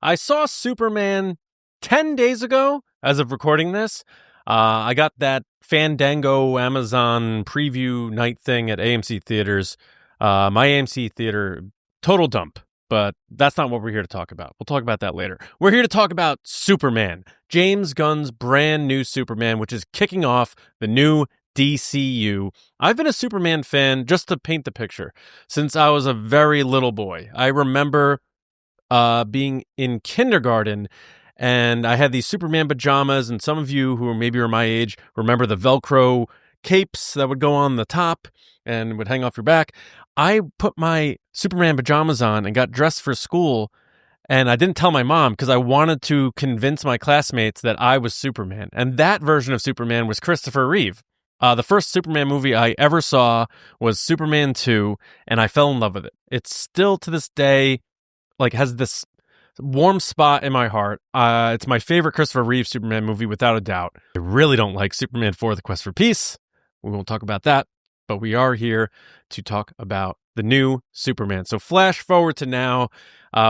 I saw Superman 10 days ago as of recording this. I got that Fandango Amazon preview night thing at AMC Theaters. My AMC theater, total dump. But that's not what we're here to talk about. We'll talk about that later. We're here to talk about Superman, James Gunn's brand new Superman, which is kicking off the new DCU. I've been a Superman fan, just to paint the picture, since I was a very little boy. I remember being in kindergarten, and I had these Superman pajamas, and some of you who maybe are my age remember the velcro capes that would go on the top and would hang off your back. I put my Superman pajamas on and got dressed for school, and I didn't tell my mom because I wanted to convince my classmates that I was Superman. And that version of Superman was Christopher Reeve. The first Superman movie I ever saw was Superman 2, and I fell in love with it. It's still to this day, has this warm spot in my heart. It's my favorite Christopher Reeve Superman movie, without a doubt. I really don't like Superman 4, The Quest for Peace. We won't talk about that, but we are here to talk about the new Superman. So flash forward to now.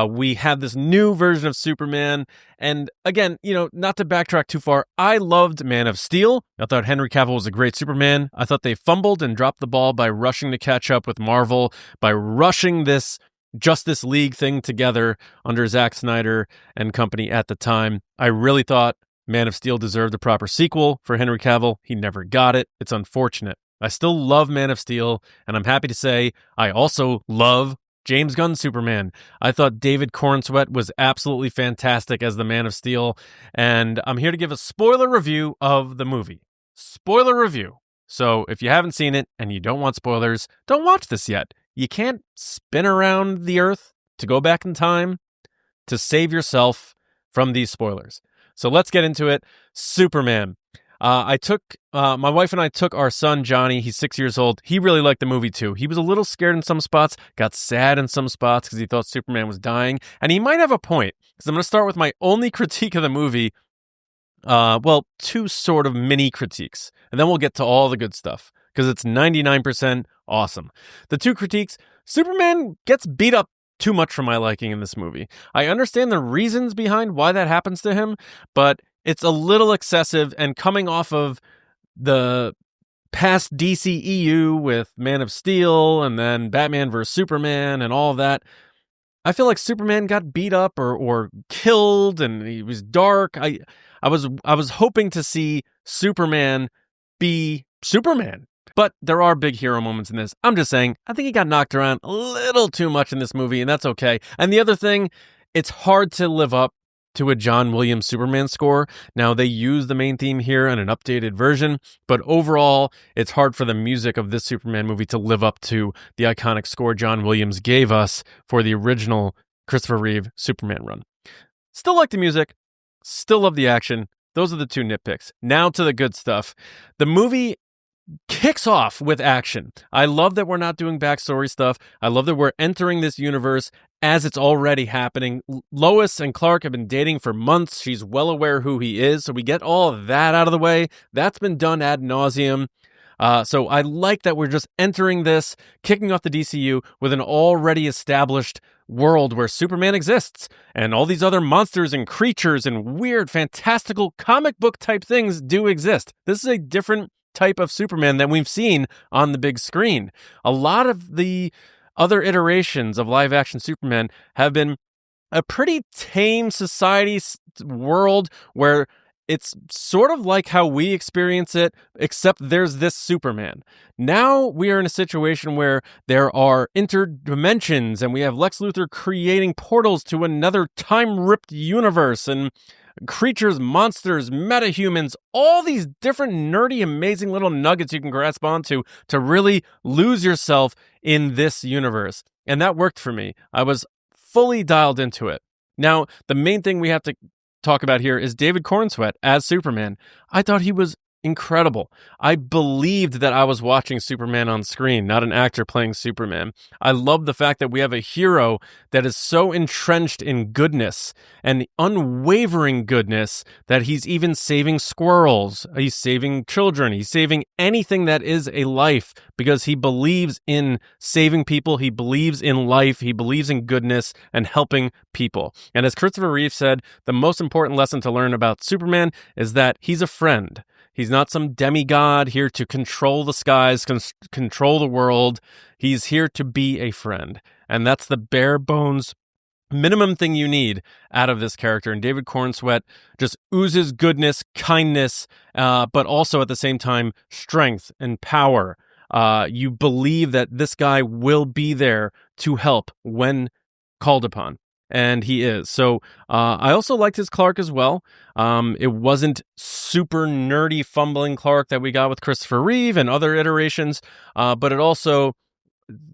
We have this new version of Superman. And again, not to backtrack too far, I loved Man of Steel. I thought Henry Cavill was a great Superman. I thought they fumbled and dropped the ball by rushing to catch up with Marvel, by rushing this Justice League thing together under Zack Snyder and company at the time. I really thought Man of Steel deserved a proper sequel for Henry Cavill. He never got it. It's unfortunate. I still love Man of Steel, and I'm happy to say I also love James Gunn Superman. I thought David Corenswet was absolutely fantastic as the Man of Steel, and I'm here to give a spoiler review of the movie. Spoiler review. So if you haven't seen it and you don't want spoilers, don't watch this yet. You can't spin around the earth to go back in time to save yourself from these spoilers. So let's get into it. Superman. My wife and I took our son, Johnny. He's 6 years old. He really liked the movie too. He was a little scared in some spots, got sad in some spots because he thought Superman was dying. And he might have a point, because I'm going to start with my only critique of the movie. Two sort of mini critiques. And then we'll get to all the good stuff, because it's 99% awesome. The two critiques: Superman gets beat up too much for my liking in this movie. I understand the reasons behind why that happens to him, but it's a little excessive, and coming off of the past DCEU with Man of Steel and then Batman vs. Superman and all of that, I feel like Superman got beat up or killed, and he was dark. I was hoping to see Superman be Superman. But there are big hero moments in this. I'm just saying, I think he got knocked around a little too much in this movie, and that's okay. And the other thing, it's hard to live up to a John Williams Superman score. Now, they use the main theme here in an updated version, but overall, it's hard for the music of this Superman movie to live up to the iconic score John Williams gave us for the original Christopher Reeve Superman run. Still like the music, still love the action. Those are the two nitpicks. Now to the good stuff. The movie kicks off with action. I love that we're not doing backstory stuff. I love that we're entering this universe as it's already happening. Lois and Clark have been dating for months. She's well aware who he is, so we get all of that out of the way. That's been done ad nauseum. So I like that we're just entering this, kicking off the DCU with an already established world where Superman exists, and all these other monsters and creatures and weird, fantastical comic book type things do exist. This is a different type of Superman than we've seen on the big screen. A lot of the other iterations of live action Superman have been a pretty tame society world where it's sort of like how we experience it, except there's this Superman. Now we are in a situation where there are interdimensions, and we have Lex Luthor creating portals to another time-ripped universe, and creatures, monsters, metahumans, all these different nerdy, amazing little nuggets you can grasp onto to really lose yourself in this universe. And that worked for me. I was fully dialed into it. Now, the main thing we have to talk about here is David Corenswet as Superman. I thought he was incredible. I believed that I was watching Superman on screen, not an actor playing Superman. I love the fact that we have a hero that is so entrenched in goodness and unwavering goodness that he's even saving squirrels. He's saving children. He's saving anything that is a life because he believes in saving people. He believes in life. He believes in goodness and helping people. And as Christopher Reeve said, the most important lesson to learn about Superman is that he's a friend. He's not some demigod here to control the skies, control the world. He's here to be a friend. And that's the bare bones minimum thing you need out of this character. And David Corenswet just oozes goodness, kindness, but also at the same time, strength and power. You believe that this guy will be there to help when called upon. And he is. So I also liked his Clark as well. It wasn't super nerdy, fumbling Clark that we got with Christopher Reeve and other iterations, but it also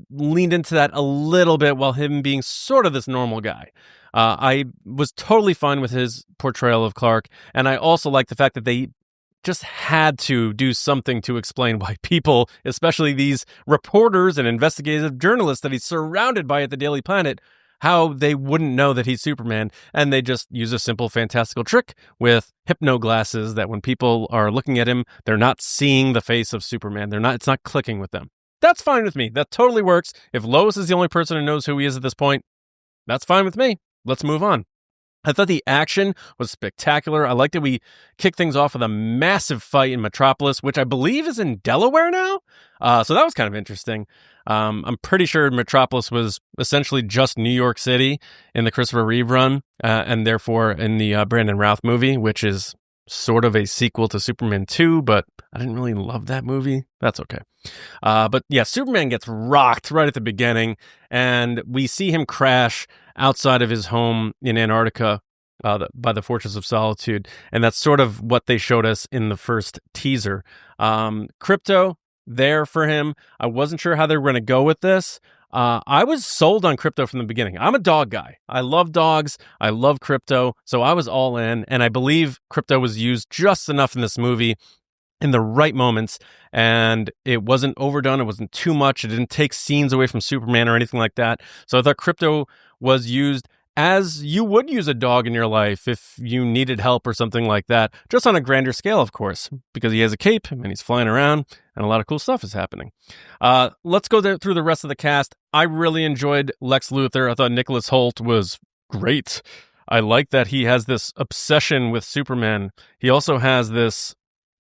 leaned into that a little bit while him being sort of this normal guy. I was totally fine with his portrayal of Clark, and I also like the fact that they just had to do something to explain why people, especially these reporters and investigative journalists that he's surrounded by at the Daily Planet, how they wouldn't know that he's Superman, and they just use a simple fantastical trick with hypno glasses that when people are looking at him, they're not seeing the face of Superman. It's not clicking with them. That's fine with me. That totally works. If Lois is the only person who knows who he is at this point, that's fine with me. Let's move on. I thought the action was spectacular. I liked that we kicked things off with a massive fight in Metropolis, which I believe is in Delaware now. So that was kind of interesting. I'm pretty sure Metropolis was essentially just New York City in the Christopher Reeve run, and therefore in the Brandon Routh movie, which is sort of a sequel to Superman 2, but I didn't really love that movie. That's okay. But yeah, Superman gets rocked right at the beginning, and we see him crash outside of his home in Antarctica by the Fortress of Solitude, and that's sort of what they showed us in the first teaser. Krypto, there for him. I wasn't sure how they were going to go with this. I was sold on Krypto from the beginning. I'm a dog guy. I love dogs. I love Krypto. So I was all in. And I believe Krypto was used just enough in this movie in the right moments. And it wasn't overdone. It wasn't too much. It didn't take scenes away from Superman or anything like that. So I thought Krypto was used as you would use a dog in your life if you needed help or something like that, just on a grander scale, of course, because he has a cape and he's flying around and a lot of cool stuff is happening. Let's go through the rest of the cast. I really enjoyed Lex Luthor. I thought Nicholas Hoult was great. I like that he has this obsession with Superman. He also has this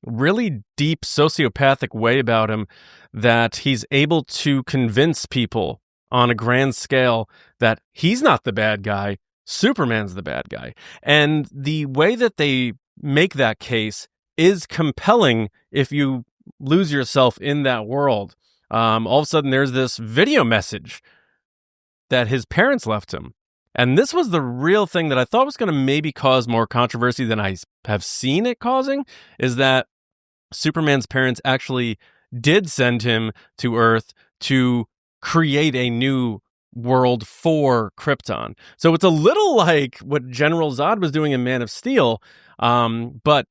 really deep sociopathic way about him that he's able to convince people on a grand scale that he's not the bad guy, Superman's the bad guy. And the way that they make that case is compelling if you lose yourself in that world. All of a sudden, there's this video message that his parents left him. And this was the real thing that I thought was going to maybe cause more controversy than I have seen it causing, is that Superman's parents actually did send him to Earth to create a new world for Krypton. So it's a little like what General Zod was doing in Man of Steel, but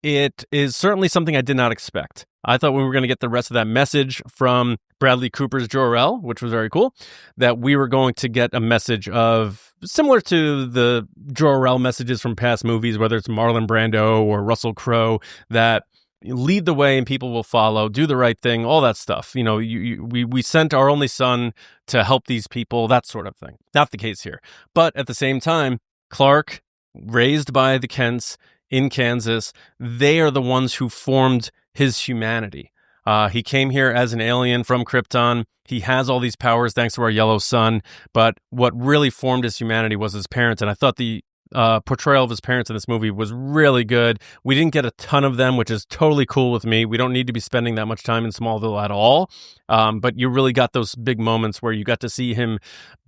it is certainly something I did not expect. I thought we were going to get the rest of that message from Bradley Cooper's Jor-El, which was very cool, that we were going to get a message of similar to the Jor-El messages from past movies, whether it's Marlon Brando or Russell Crowe, that lead the way and people will follow, do the right thing, all that stuff. You know, we sent our only son to help these people, that sort of thing. Not the case here. But at the same time, Clark, raised by the Kents in Kansas, they are the ones who formed his humanity. He came here as an alien from Krypton. He has all these powers thanks to our yellow sun. But what really formed his humanity was his parents. And I thought the portrayal of his parents in this movie was really good. We didn't get a ton of them, which is totally cool with me. We don't need to be spending that much time in Smallville at all. But you really got those big moments where you got to see him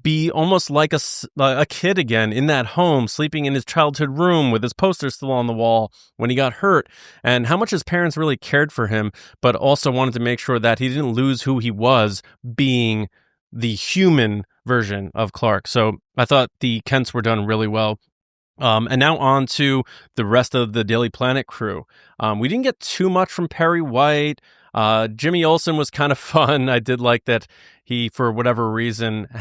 be almost like a kid again in that home, sleeping in his childhood room with his poster still on the wall when he got hurt, and how much his parents really cared for him, but also wanted to make sure that he didn't lose who he was, being the human version of Clark. So I thought the Kents were done really well. And now on to the rest of the Daily Planet crew. We didn't get too much from Perry White. Jimmy Olsen was kind of fun. I did like that he, for whatever reason, he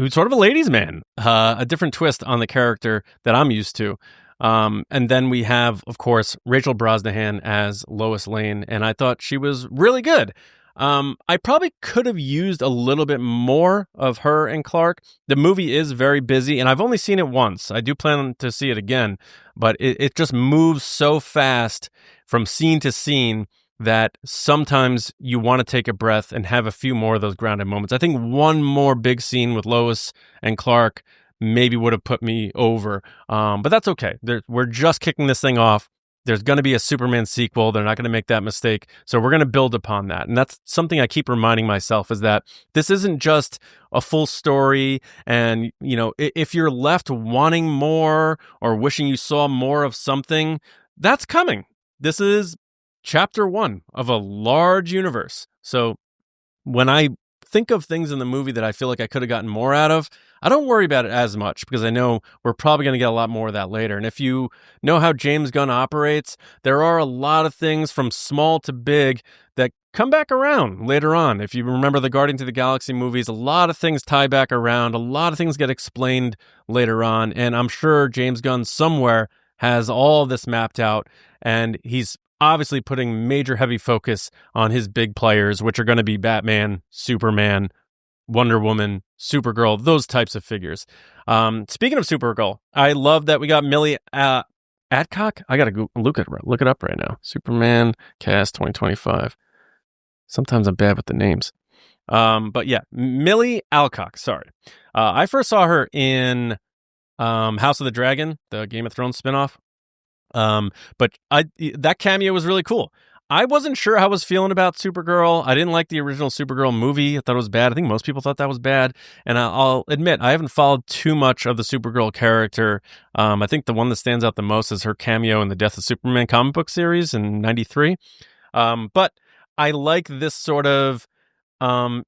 was sort of a ladies' man, a different twist on the character that I'm used to. And then we have, of course, Rachel Brosnahan as Lois Lane, and I thought she was really good. I probably could have used a little bit more of her and Clark. The movie is very busy, and I've only seen it once. I do plan to see it again, but it just moves so fast from scene to scene that sometimes you want to take a breath and have a few more of those grounded moments. I think one more big scene with Lois and Clark maybe would have put me over, but that's okay. We're just kicking this thing off. There's going to be a Superman sequel. They're not going to make that mistake. So we're going to build upon that. And that's something I keep reminding myself, is that this isn't just a full story. And, if you're left wanting more or wishing you saw more of something, that's coming. This is chapter 1 of a large universe. So when I think of things in the movie that I feel like I could have gotten more out of, I don't worry about it as much, because I know we're probably going to get a lot more of that later. And if you know how James Gunn operates, there are a lot of things from small to big that come back around later on. If you remember the Guardians of the Galaxy movies, a lot of things tie back around. A lot of things get explained later on. And I'm sure James Gunn somewhere has all of this mapped out, and he's obviously putting major heavy focus on his big players, which are going to be Batman, Superman, Wonder Woman, Supergirl, those types of figures. Speaking of Supergirl, I love that we got Millie Adcock. I got to look it up right now. Superman cast 2025. Sometimes I'm bad with the names. But yeah, Millie Alcock, sorry. I first saw her in House of the Dragon, the Game of Thrones spinoff. But that cameo was really cool. I wasn't sure how I was feeling about Supergirl. I didn't like the original Supergirl movie. I thought it was bad. I think most people thought that was bad. And I'll admit, I haven't followed too much of the Supergirl character. I think the one that stands out the most is her cameo in the Death of Superman comic book series in 93. But I like this sort of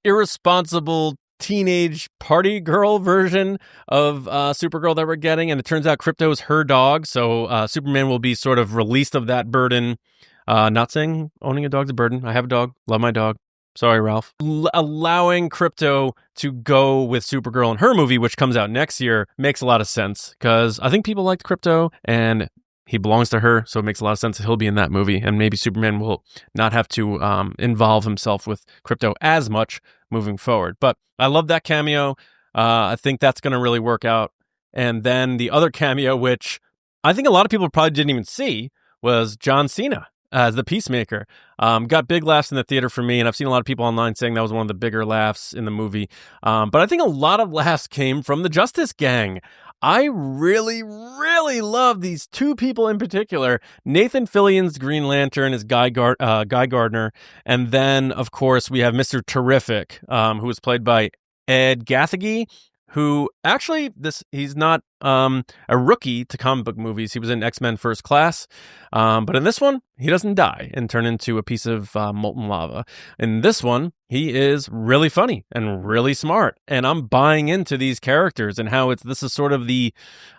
irresponsible teenage party girl version of Supergirl that we're getting. And it turns out Krypto is her dog. So Superman will be sort of released of that burden. Not saying owning a dog's a burden. I have a dog. Love my dog. Sorry, Ralph. Allowing Krypto to go with Supergirl in her movie, which comes out next year, makes a lot of sense, because I think people liked Krypto and he belongs to her. So it makes a lot of sense that he'll be in that movie. And maybe Superman will not have to involve himself with Krypto as much moving forward. But I love that cameo. I think that's going to really work out. And then the other cameo, which I think a lot of people probably didn't even see, was John Cena as the Peacemaker. Got big laughs in the theater for me, and I've seen a lot of people online saying that was one of the bigger laughs in the movie. But I think a lot of laughs came from the Justice Gang. I really, really love these two people in particular. Nathan Fillion's Green Lantern is Guy Gardner. And then, of course, we have Mr. Terrific, who was played by Ed Gathegi, who actually, he's not a rookie to comic book movies. He was in X-Men First Class. But in this one, he doesn't die and turn into a piece of molten lava. In this one, he is really funny and really smart. And I'm buying into these characters and how this is sort of the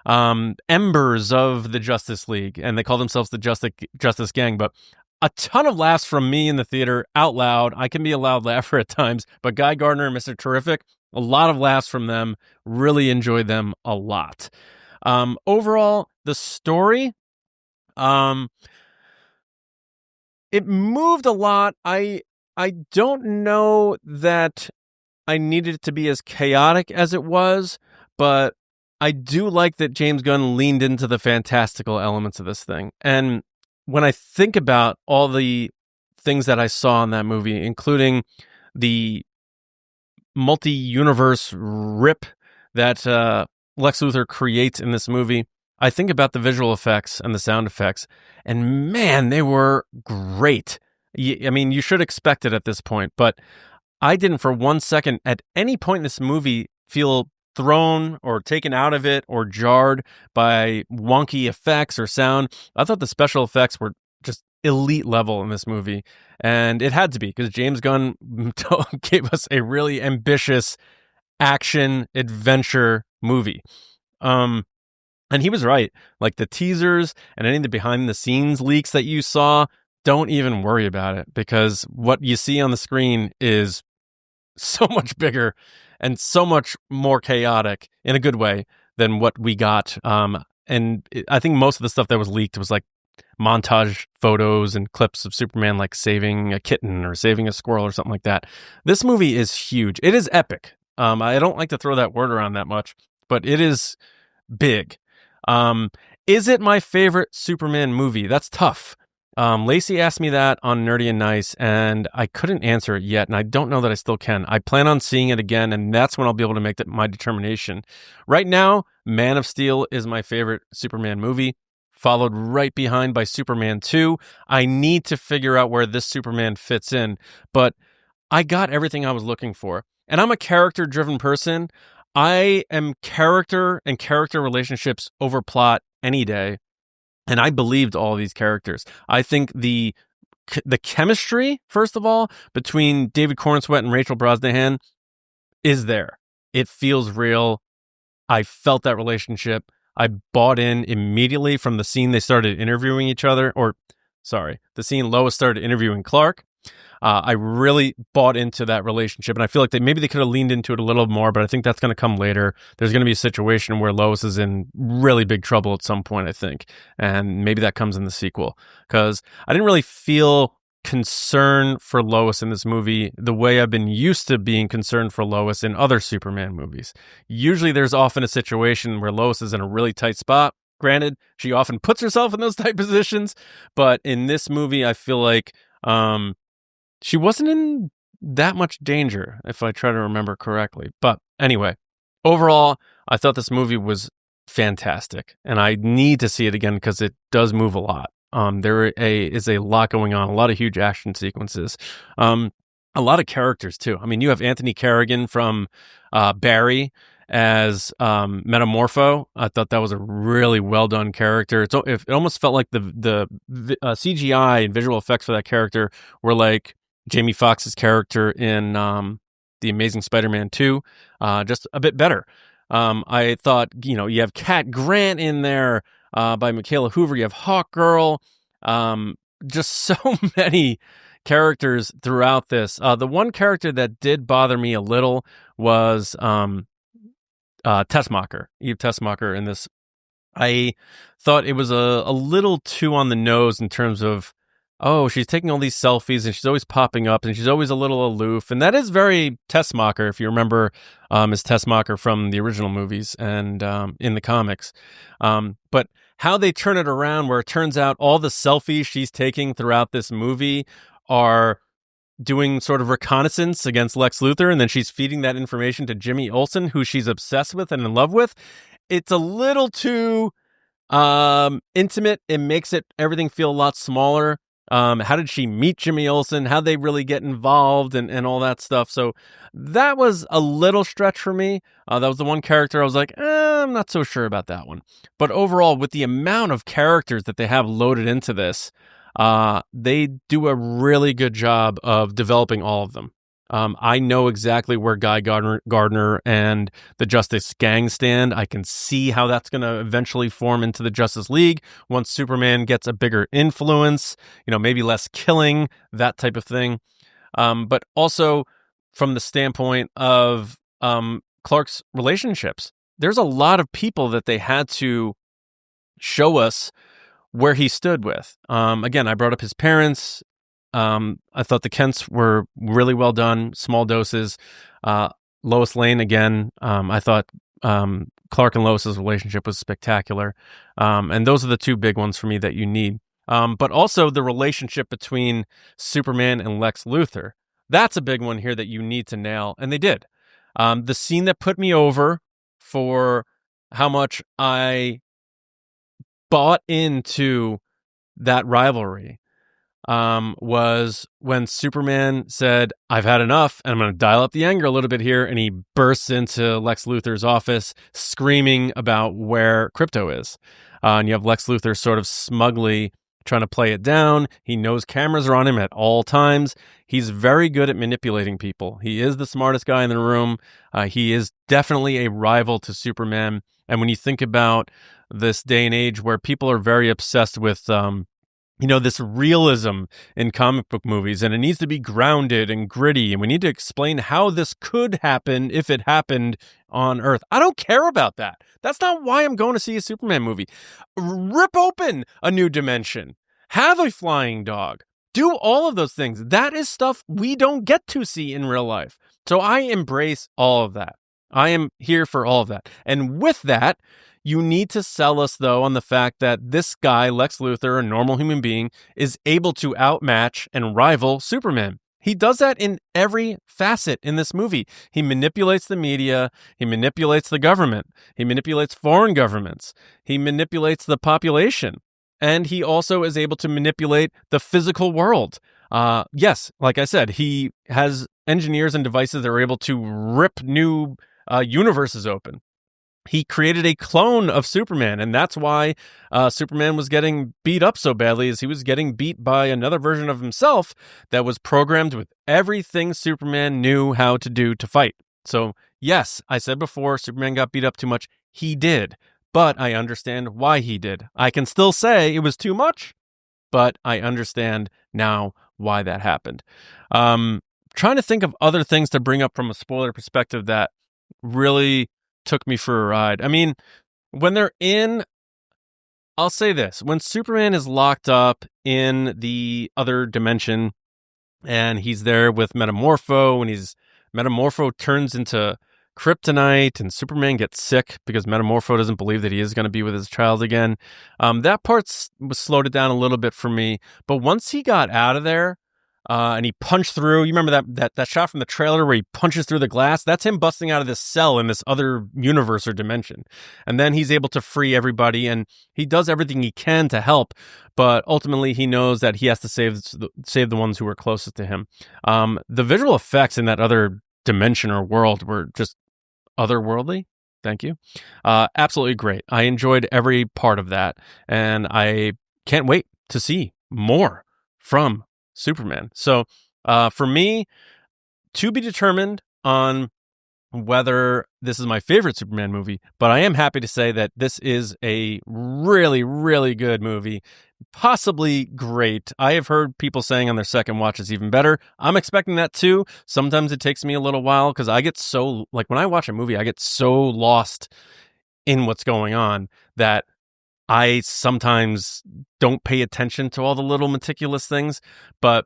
embers of the Justice League. And they call themselves the Justice Gang. But a ton of laughs from me in the theater out loud. I can be a loud laugher at times. But Guy Gardner and Mr. Terrific, a lot of laughs from them. Really enjoyed them a lot. Overall, the story, it moved a lot. I don't know that I needed it to be as chaotic as it was, but I do like that James Gunn leaned into the fantastical elements of this thing. And when I think about all the things that I saw in that movie, including the multi-universe rip that Lex Luthor creates in this movie, I think about the visual effects and the sound effects, and man, they were great. I mean, you should expect it at this point, but I didn't for 1 second at any point in this movie feel thrown or taken out of it or jarred by wonky effects or sound. I thought the special effects were just elite level in this movie, and it had to be because James Gunn gave us a really ambitious action adventure movie. And he was right. Like the teasers and any of the behind the scenes leaks that you saw, don't even worry about it, because what you see on the screen is so much bigger and so much more chaotic in a good way than what we got. I think most of the stuff that was leaked was like montage photos and clips of Superman like saving a kitten or saving a squirrel or something like that. This movie is huge. It is epic. I don't like to throw that word around that much, but it is big. Is it my favorite Superman movie? That's tough. Lacey asked me that on Nerdy and Nice, and I couldn't answer it yet, and I don't know that I still can. I plan on seeing it again, and that's when I'll be able to make my determination. Right now, Man of Steel is my favorite Superman movie, followed right behind by Superman 2. I need to figure out where this Superman fits in, but I got everything I was looking for. And I'm a character-driven person. I am character and character relationships over plot any day. And I believed all these characters. I think the chemistry, first of all, between David Corenswet and Rachel Brosnahan is there. It feels real. I felt that relationship. I bought in immediately from the scene they started interviewing each other. The scene Lois started interviewing Clark. I really bought into that relationship, and I feel like maybe they could have leaned into it a little more, but I think that's going to come later. There's going to be a situation where Lois is in really big trouble at some point, I think, and maybe that comes in the sequel, because I didn't really feel concern for Lois in this movie the way I've been used to being concerned for Lois in other Superman movies. Usually there's often a situation where Lois is in a really tight spot. Granted, she often puts herself in those tight positions, but in this movie, I feel like she wasn't in that much danger, if I try to remember correctly. But anyway, overall, I thought this movie was fantastic, and I need to see it again because it does move a lot. There is a lot going on, a lot of huge action sequences, a lot of characters too. I mean, you have Anthony Carrigan from Barry as Metamorpho. I thought that was a really well done character. It almost felt like the CGI and visual effects for that character were like Jamie Foxx's character in The Amazing Spider-Man 2, just a bit better. I thought, you have Cat Grant in there by Michaela Hoover. You have Hawkgirl. Just so many characters throughout this. The one character that did bother me a little was Tessmacher, Eve Tessmacher in this. I thought it was a little too on the nose in terms of, she's taking all these selfies and she's always popping up and she's always a little aloof. And that is very Tessmacher, if you remember Ms. Tessmacher from the original movies and in the comics. But how they turn it around, where it turns out all the selfies she's taking throughout this movie are doing sort of reconnaissance against Lex Luthor, and then she's feeding that information to Jimmy Olsen, who she's obsessed with and in love with. It's a little too intimate. It makes everything feel a lot smaller. How did she meet Jimmy Olsen? How'd they really get involved and all that stuff? So that was a little stretch for me. That was the one character I was like, I'm not so sure about that one. But overall, with the amount of characters that they have loaded into this, they do a really good job of developing all of them. I know exactly where Guy Gardner and the Justice Gang stand. I can see how that's going to eventually form into the Justice League once Superman gets a bigger influence, maybe less killing, that type of thing. But also from the standpoint of Clark's relationships, there's a lot of people that they had to show us where he stood with. Again, I brought up his parents. I thought the Kents were really well done, small doses. Lois Lane, again, I thought Clark and Lois's relationship was spectacular. And those are the two big ones for me that you need. But also the relationship between Superman and Lex Luthor. That's a big one here that you need to nail, and they did. The scene that put me over for how much I bought into that rivalry was when Superman said, I've had enough, and I'm going to dial up the anger a little bit here, and he bursts into Lex Luthor's office screaming about where Krypto is. And you have Lex Luthor sort of smugly trying to play it down. He knows cameras are on him at all times. He's very good at manipulating people. He is the smartest guy in the room. He is definitely a rival to Superman. And when you think about this day and age where people are very obsessed with this realism in comic book movies, and it needs to be grounded and gritty, and we need to explain how this could happen if it happened on Earth. I don't care about that. That's not why I'm going to see a Superman movie. Rip open a new dimension. Have a flying dog. Do all of those things. That is stuff we don't get to see in real life. So I embrace all of that. I am here for all of that. And with that, you need to sell us, though, on the fact that this guy, Lex Luthor, a normal human being, is able to outmatch and rival Superman. He does that in every facet in this movie. He manipulates the media. He manipulates the government. He manipulates foreign governments. He manipulates the population. And he also is able to manipulate the physical world. Yes, like I said, he has engineers and devices that are able to rip new universes open. He created a clone of Superman, and that's why Superman was getting beat up so badly, as he was getting beat by another version of himself that was programmed with everything Superman knew how to do to fight. So, yes, I said before, Superman got beat up too much. He did, but I understand why he did. I can still say it was too much, but I understand now why that happened. Trying to think of other things to bring up from a spoiler perspective that really took me for a ride. I mean, when they're in, I'll say this, when Superman is locked up in the other dimension and he's there with Metamorpho, and Metamorpho turns into kryptonite and Superman gets sick because Metamorpho doesn't believe that he is going to be with his child again. That part was slowed it down a little bit for me. But once he got out of there, and he punched through. You remember that shot from the trailer where he punches through the glass? That's him busting out of this cell in this other universe or dimension. And then he's able to free everybody, and he does everything he can to help. But ultimately, he knows that he has to save the ones who are closest to him. The visual effects in that other dimension or world were just otherworldly. Thank you. Absolutely great. I enjoyed every part of that, and I can't wait to see more from Superman. So for me, to be determined on whether this is my favorite Superman movie, but I am happy to say that this is a really, really good movie, possibly great. I have heard people saying on their second watch it's even better. I'm expecting that too. Sometimes it takes me a little while because I get so, like when I watch a movie, I get so lost in what's going on that I sometimes don't pay attention to all the little meticulous things, but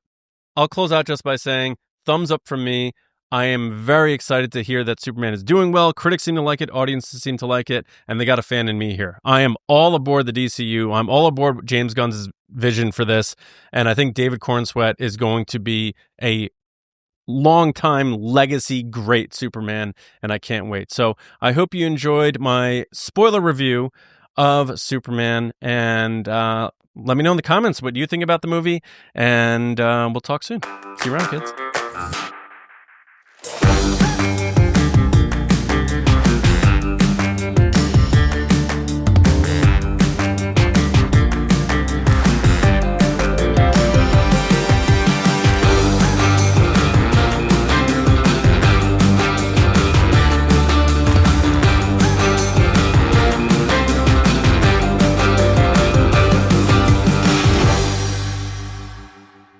I'll close out just by saying thumbs up from me. I am very excited to hear that Superman is doing well. Critics seem to like it. Audiences seem to like it. And they got a fan in me here. I am all aboard the DCU. I'm all aboard James Gunn's vision for this. And I think David Corenswet is going to be a long-time legacy great Superman. And I can't wait. So I hope you enjoyed my spoiler review of Superman, and let me know in the comments what you think about the movie, and we'll talk soon. See you around, kids.